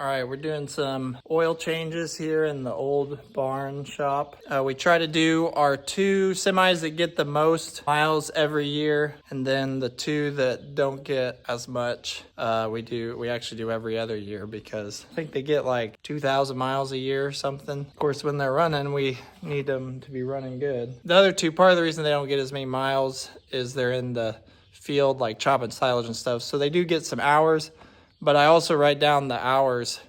All right, we're doing some oil changes here in the old barn shop. We try to do our 2 semis that get the most miles every year, and then the 2 that don't get as much. We actually do every other year because I think they get like 2,000 miles a year or something. Of course, when they're running, we need them to be running good. The other 2, part of the reason they don't get as many miles is they're in the field like chopping silage and stuff, so they do get some hours. But I also write down the hours,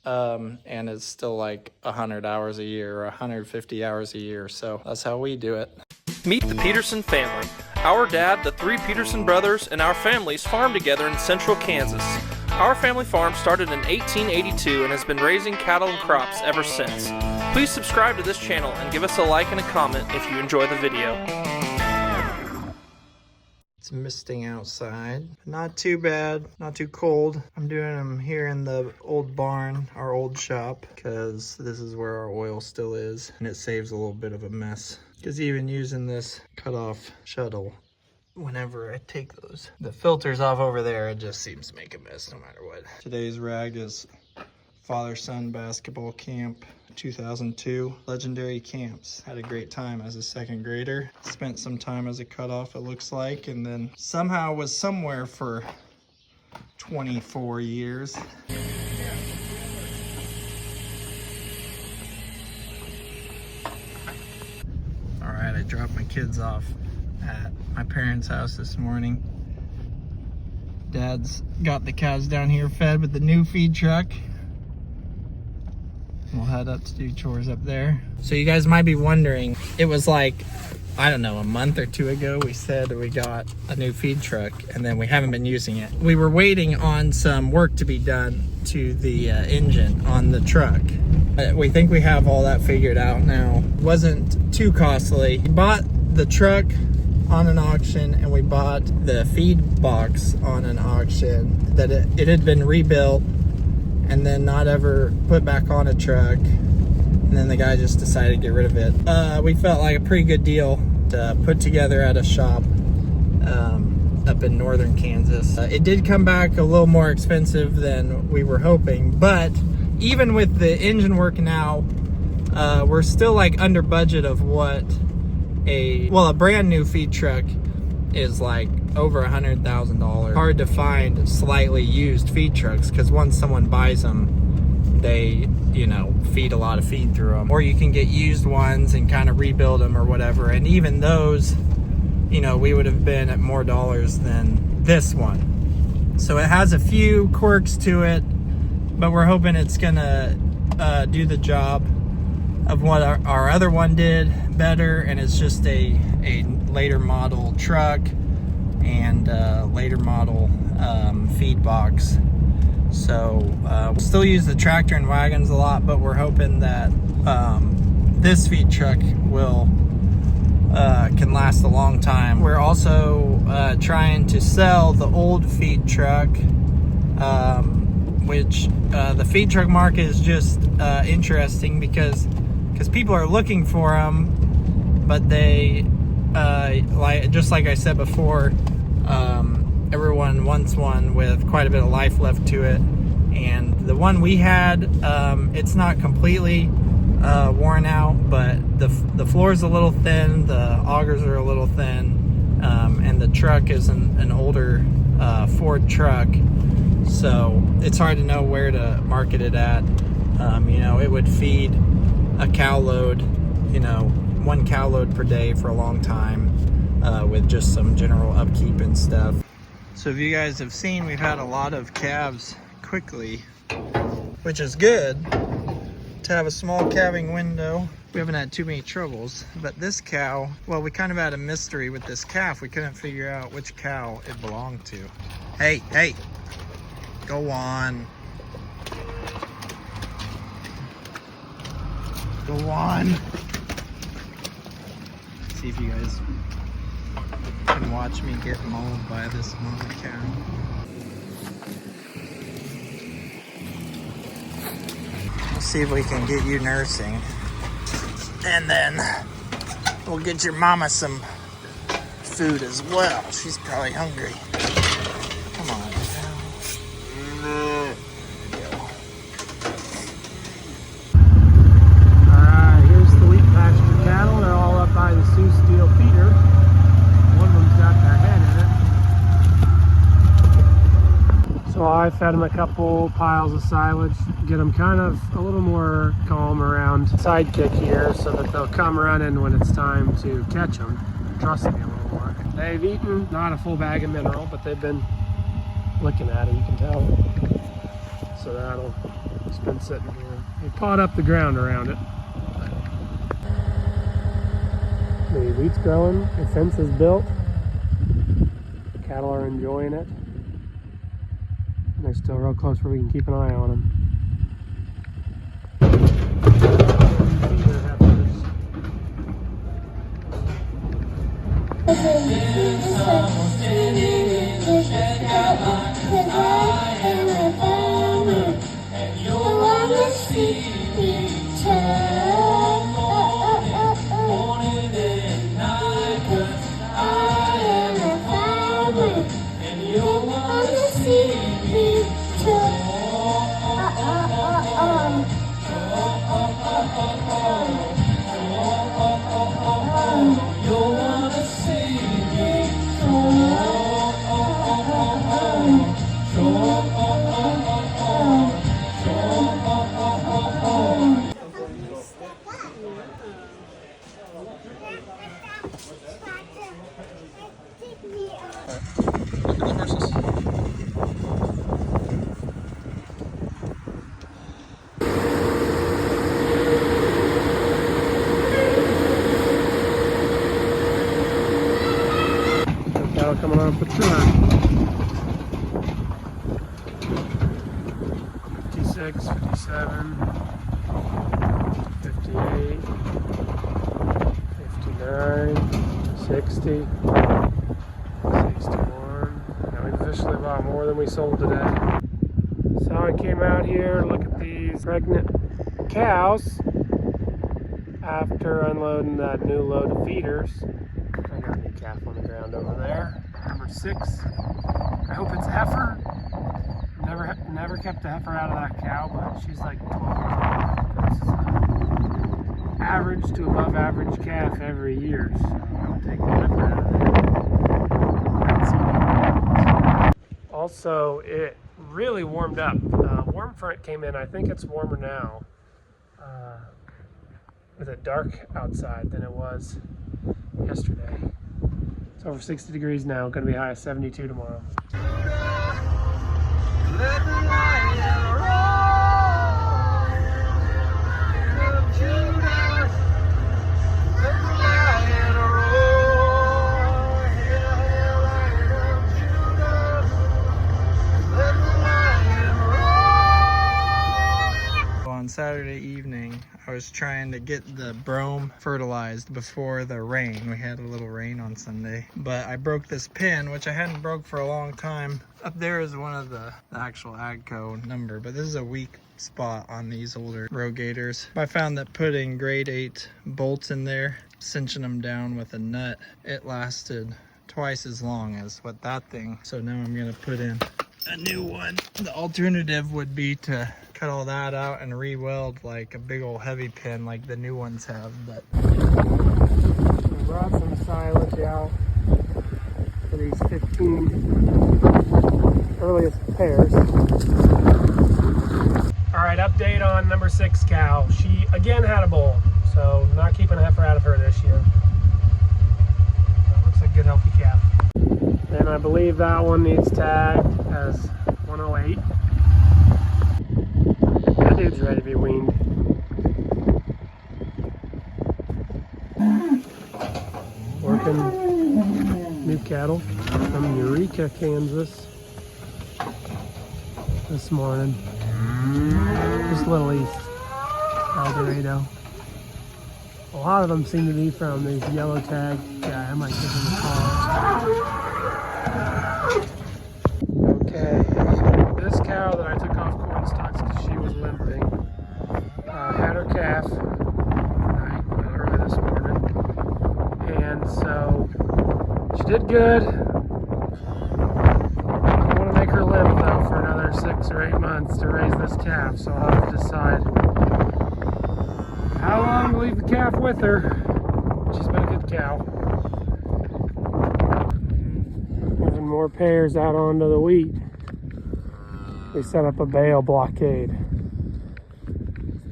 and it's still like 100 hours a year or 150 hours a year. So that's how we do it. Meet the Peterson family. Our dad, the 3 Peterson brothers, and our families farm together in central Kansas. Our family farm started in 1882 and has been raising cattle and crops ever since. Please subscribe to this channel and give us a like and a comment if you enjoy the video. It's misting outside. Not too bad, not too cold. I'm doing them here in the old barn, our old shop, because this is where our oil still is, and it saves a little bit of a mess. Because even using this cutoff shuttle, whenever I take the filters off over there, it just seems to make a mess no matter what. Today's rag is father-son basketball camp 2002 legendary camps. Had a great time as a 2nd grader. Spent some time as a cutoff, it looks like, and then somehow was somewhere for 24 years. All right, I dropped my kids off at my parents' house this morning. Dad's got the cows down here fed with the new feed truck. We'll head up to do chores up there. So you guys might be wondering, it was like, I don't know, a month or 2 ago, we said we got a new feed truck and then we haven't been using it. We were waiting on some work to be done to the engine on the truck. We think we have all that figured out now. Wasn't too costly. We bought the truck on an auction and we bought the feed box on an auction that it had been rebuilt and then not ever put back on a truck, and then the guy just decided to get rid of it. We felt like a pretty good deal to put together at a shop up in northern Kansas. It did come back a little more expensive than we were hoping, but even with the engine working out, we're still like under budget of what a brand new feed truck is like over $100,000. Hard to find slightly used feed trucks because once someone buys them, they, feed a lot of feed through them. Or you can get used ones and kind of rebuild them or whatever. And even those, we would have been at more dollars than this one. So it has a few quirks to it, but we're hoping it's gonna do the job of what our other one did better, and it's just a later model truck and later model feed box. So we'll still use the tractor and wagons a lot, but we're hoping that this feed truck can last a long time. We're also trying to sell the old feed truck, which the feed truck market is just interesting because people are looking for them, but they just like I said before, everyone wants one with quite a bit of life left to it. And the one we had, it's not completely worn out, but the floor is a little thin, the augers are a little thin, and the truck is an older Ford truck, so it's hard to know where to market it at. It would feed a cow load, 1 cow load per day for a long time, with just some general upkeep and stuff. So if you guys have seen, we've had a lot of calves quickly, which is good to have a small calving window. We haven't had too many troubles, but this cow, we kind of had a mystery with this calf. We couldn't figure out which cow it belonged to. Hey, go on. Go on. See if you guys can watch me get mauled by this mother cow. We'll see if we can get you nursing. And then we'll get your mama some food as well. She's probably hungry. Come on. There we go. I fed them a couple piles of silage, get them kind of a little more calm around sidekick here so that they'll come running when it's time to catch them, trust me a little more. They've eaten not a full bag of mineral, but they've been looking at it, you can tell. So it's been sitting here. They pawed up the ground around it. The wheat's growing, the fence is built. Cattle are enjoying it. They're still real close where we can keep an eye on them. Coming off the truck. 56, 57, 58, 59, 60, 61. Now we've officially bought more than we sold today. So I came out here, look at these pregnant cows after unloading that new load of feeders. I got a new calf on the ground over there. Number 6. I hope it's a heifer. Never kept a heifer out of that cow, but she's like 12 years old. This is an average to above average calf every year. So I'll take the heifer out of there. Also, it really warmed up. Warm front came in. I think it's warmer now. With it dark outside than it was yesterday. It's over 60 degrees now, going to be high of 72 tomorrow. Let the lion roar, of Judah. Let the lion roar, hail, hail, Lion of Judah. Let the lion roar. On Saturday evening, I was trying to get the brome fertilized before the rain. We had a little rain on Sunday, but I broke this pin, which I hadn't broke for a long time. Up there is one of the actual AGCO number, but this is a weak spot on these older rogators. I found that putting grade 8 bolts in there, cinching them down with a nut, it lasted twice as long as what that thing. So now I'm gonna put in a new one. The alternative would be to cut all that out and re-weld like a big old heavy pin like the new ones have, but we brought some silage out for these 15 earliest pairs. Alright, update on number 6 cow. She again had a bull, so not keeping a heifer out of her this year. Looks like a good healthy calf. And I believe that one needs tagged as 108. That dude's ready to be weaned. Working new cattle from Eureka, Kansas this morning. Just a little east, El Dorado. A lot of them seem to be from these yellow tag. Yeah, I might give them a call. Okay, this cow that I took off corn stalks because she was limping, had her calf early this morning, and so she did good. I want to make her limp though for another 6 or 8 months to raise this calf, so I'll have to decide how long to leave the calf with her. She's been a good cow. Moving more pairs out onto the wheat. They set up a bale blockade.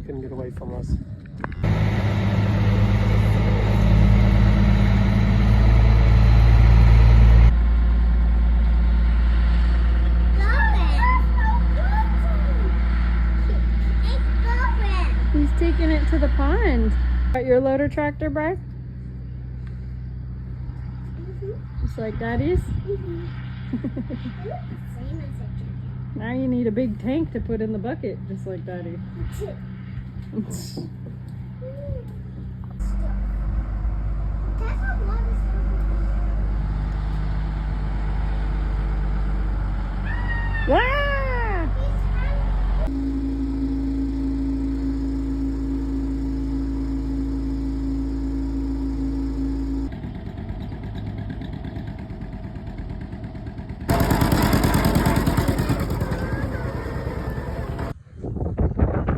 Couldn't get away from us. He's taking it to the pond. Got your loader tractor, Bryce? Just like Daddy's? Now you need a big tank to put in the bucket, just like Daddy. Ah!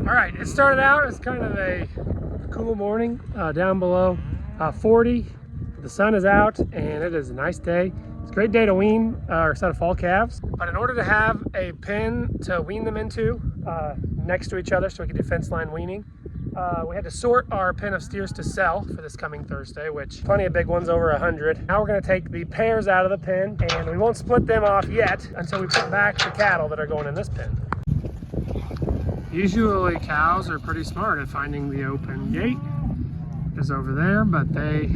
All right, it started out as kind of a cool morning down below 40. The sun is out and it is a nice day. It's a great day to wean our set of fall calves. But in order to have a pen to wean them into next to each other so we can do fence line weaning, we had to sort our pen of steers to sell for this coming Thursday, which plenty of big ones, over 100. Now we're gonna take the pairs out of the pen and we won't split them off yet until we put back the cattle that are going in this pen. Usually cows are pretty smart at finding the open gate. It's over there, but they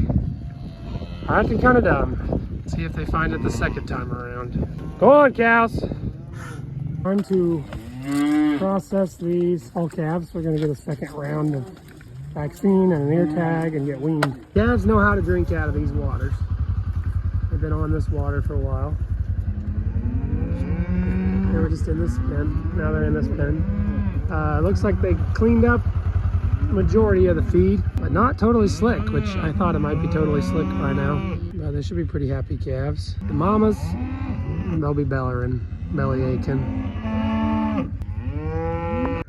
are acting kind of dumb. See if they find it the second time around. Go on, cows. Time to process these fall calves. We're gonna get a second round of vaccine and an ear tag and get weaned. Calves know how to drink out of these waters. They've been on this water for a while. They were just in this pen. Now they're in this pen. Looks like they cleaned up majority of the feed, but not totally slick, which I thought it might be totally slick by now. They should be pretty happy calves. The mamas, they'll be belly aching.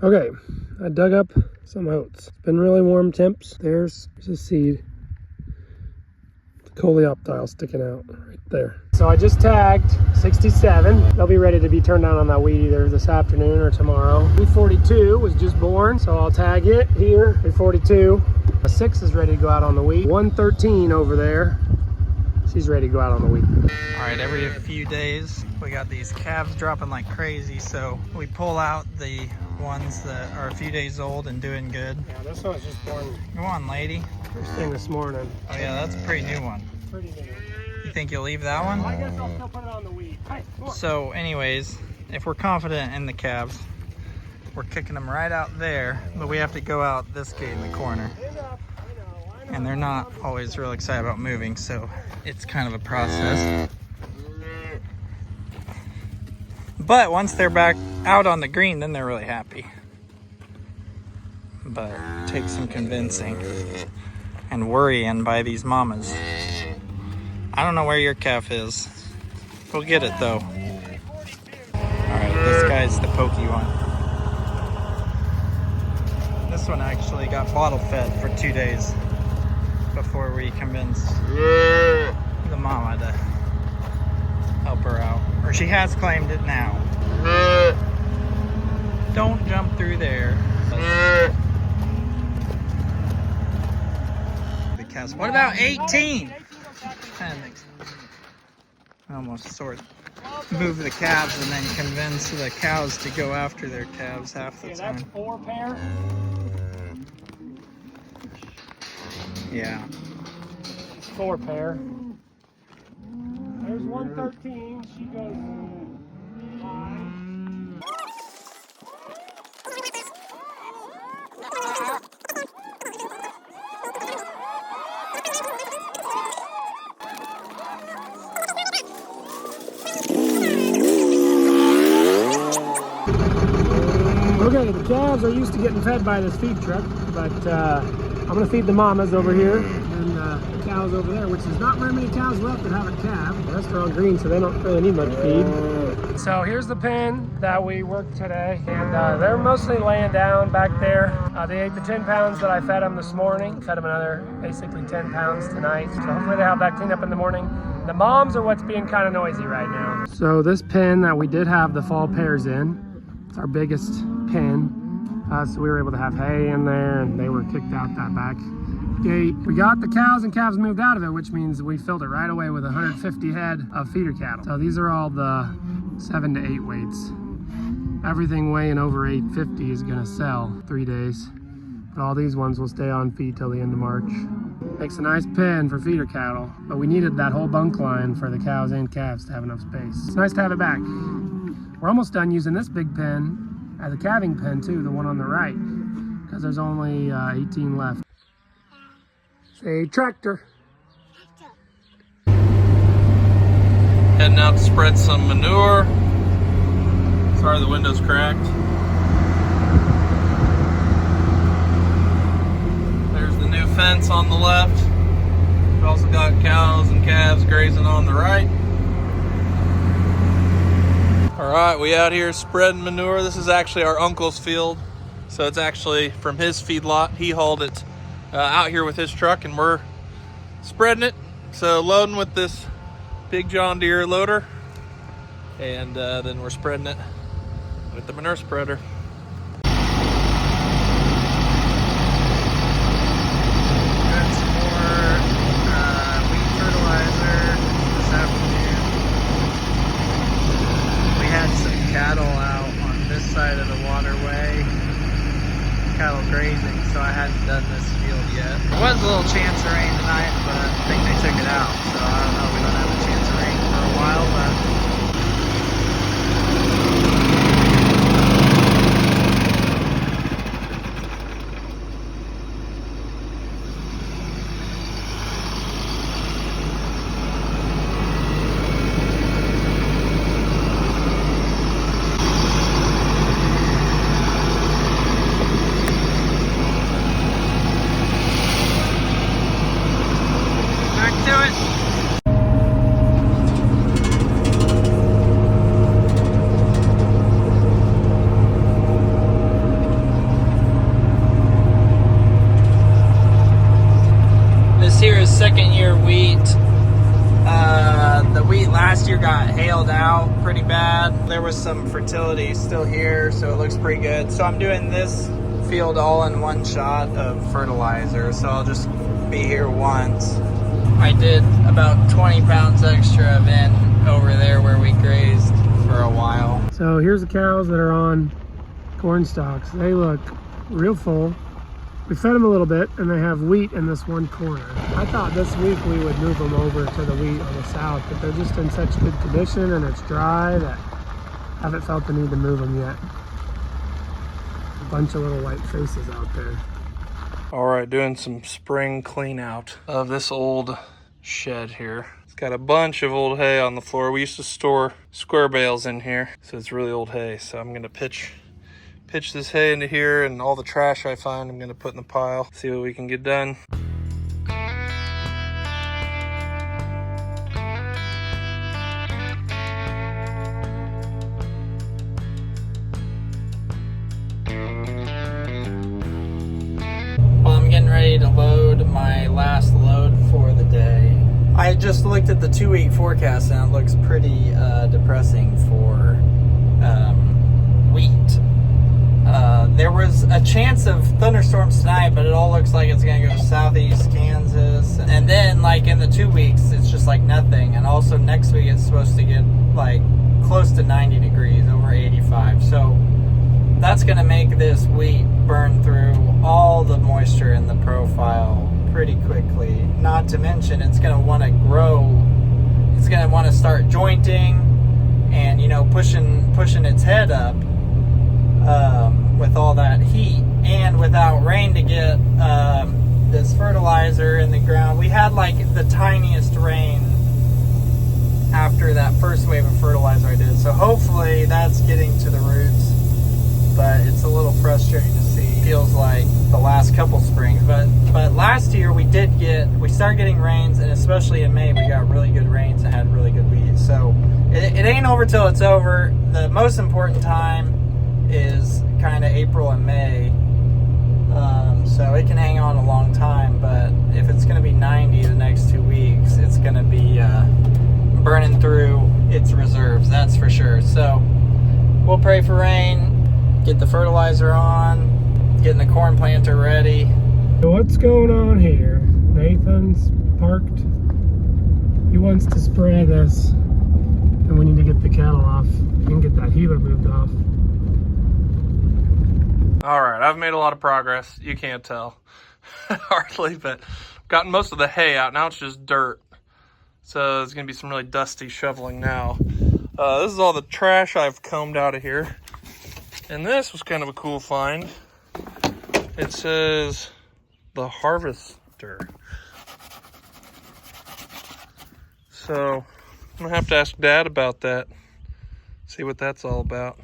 Okay, I dug up some oats. It's been really warm temps. There's a seed. Coleoptile sticking out right there. So I just tagged 67. They'll be ready to be turned down on that weed either this afternoon or tomorrow. 342 was just born, so I'll tag it here. 342. A 6 is ready to go out on the weed. 113 over there. She's ready to go out on the weed. All right, every few days we got these calves dropping like crazy, so we pull out the ones that are a few days old and doing good. Yeah, this one's just born. Go on, lady. First thing this morning. Oh yeah, that's a pretty new one. Pretty new. You think you'll leave that one? I guess I'll still put it on the weed. Hey, so anyways, if we're confident in the calves, we're kicking them right out there, but we have to go out this gate in the corner. And they're not always real excited about moving, so it's kind of a process. But once they're back out on the green, then they're really happy. But it takes some convincing and worrying by these mamas. I don't know where your calf is. We'll get it though. Alright, this guy's the pokey one. This one actually got bottle fed for 2 days before we convinced the mama to help her out. Or she has claimed it now. Don't jump through there. The cows. What about 18? I almost sort of move the calves and then convince the cows to go after their calves half the time. That's 4 pair. Yeah. 4 pair. There's 113. She goes high. Okay, the calves are used to getting fed by this feed truck, but I'm gonna feed the mamas over here and the cows over there, which there's not very many cows left that have a calf. The rest are all green, so they don't really need much feed. So here's the pen that we worked today, and they're mostly laying down back there. They ate the 10 pounds that I fed them this morning. Fed them another basically 10 pounds tonight. So hopefully they have that cleaned up in the morning. The moms are what's being kind of noisy right now. So this pen that we did have the fall pairs in, It's our biggest pen. So we were able to have hay in there, and they were kicked out that back gate. We got the cows and calves moved out of it, which means we filled it right away with 150 head of feeder cattle. So these are all the 7 to 8 weights. Everything weighing over 850 is gonna sell 3 days. But all these ones will stay on feed till the end of March. Makes a nice pen for feeder cattle, but we needed that whole bunk line for the cows and calves to have enough space. It's nice to have it back. We're almost done using this big pen as a calving pen too, the one on the right, because there's only 18 left. Say tractor. Heading out to spread some manure. Sorry the window's cracked. There's the new fence on the left. We've also got cows and calves grazing on the right. All right, we out here spreading manure. This is actually our uncle's field. So it's actually from his feedlot. He hauled it out here with his truck, and we're spreading it. So loading with this big John Deere loader, and then we're spreading it with the manure spreader. Got some more wheat fertilizer this afternoon. We had some cattle out on this side of the waterway, cattle grazing, so I hadn't done this field yet. There was a little chance of rain tonight, but I think they took it out, so I don't know. We don't have a chance of rain for a while, but here is second year wheat. The wheat last year got hailed out pretty bad. There was some fertility still here, so it looks pretty good. So I'm doing this field all in one shot of fertilizer, so I'll just be here once. I did about 20 pounds extra of in over there where we grazed for a while. So here's the cows that are on corn stalks. They look real full. We fed them a little bit, and they have wheat in this one corner. I thought this week we would move them over to the wheat on the south, but they're just in such good condition and it's dry that I haven't felt the need to move them yet. A bunch of little white faces out there. All right, doing some spring clean out of this old shed here. It's got a bunch of old hay on the floor. We used to store square bales in here, so it's really old hay. So I'm gonna pitch this hay into here, and all the trash I find I'm gonna put in the pile, see what we can get done. Well, I'm getting ready to load my last load for the day. I just looked at the 2-week forecast and it looks pretty depressing for wheat. There was a chance of thunderstorms tonight, but it all looks like it's gonna go southeast Kansas. And then like in the 2 weeks, it's just like nothing. And also next week, it's supposed to get like close to 90 degrees, over 85. So that's gonna make this wheat burn through all the moisture in the profile pretty quickly. Not to mention, it's gonna wanna grow. It's gonna wanna start jointing and, you know, pushing its head up. With all that heat and without rain to get this fertilizer in the ground. We had like the tiniest rain after that first wave of fertilizer I did. So hopefully that's getting to the roots, but it's a little frustrating to see. Feels like the last couple springs, but last year we started getting rains, and especially in May we got really good rains and had really good weeds. So it ain't over till it's over. The most important time is kind of April and May, so it can hang on a long time, but if it's going to be 90 the next 2 weeks, it's going to be burning through its reserves, that's for sure. So we'll pray for rain. get the fertilizer on, getting the corn planter ready. So what's going on here? Nathan's parked. He wants to spray this, and we need to get the cattle off and get that healer moved off. All right, I've made a lot of progress. You can't tell. Hardly, but gotten most of the hay out. Now it's just dirt. So there's going to be some really dusty shoveling now. This is all the trash I've combed out of here. And this was kind of a cool find. It says the harvester. So I'm going to have to ask Dad about that. See what that's all about.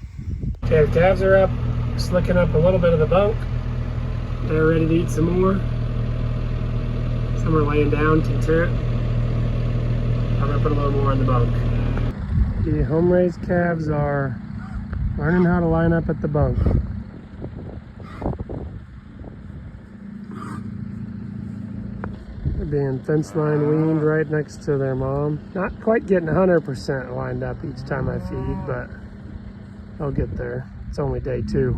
Okay, the calves are up, slicking up a little bit of the bunk. They're ready to eat some more. Some are laying down, content. I'm gonna put a little more in the bunk. The home-raised calves are learning how to line up at the bunk. They're being fence line weaned right next to their mom. Not quite getting 100% lined up each time I feed, but I'll get there. It's only day 2.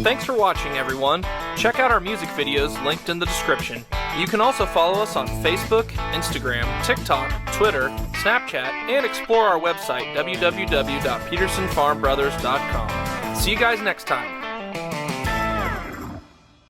Thanks for watching, everyone. Check out our music videos linked in the description. You can also follow us on Facebook, Instagram, TikTok, Twitter, Snapchat, and explore our website, www.petersonfarmbrothers.com. See you guys next time.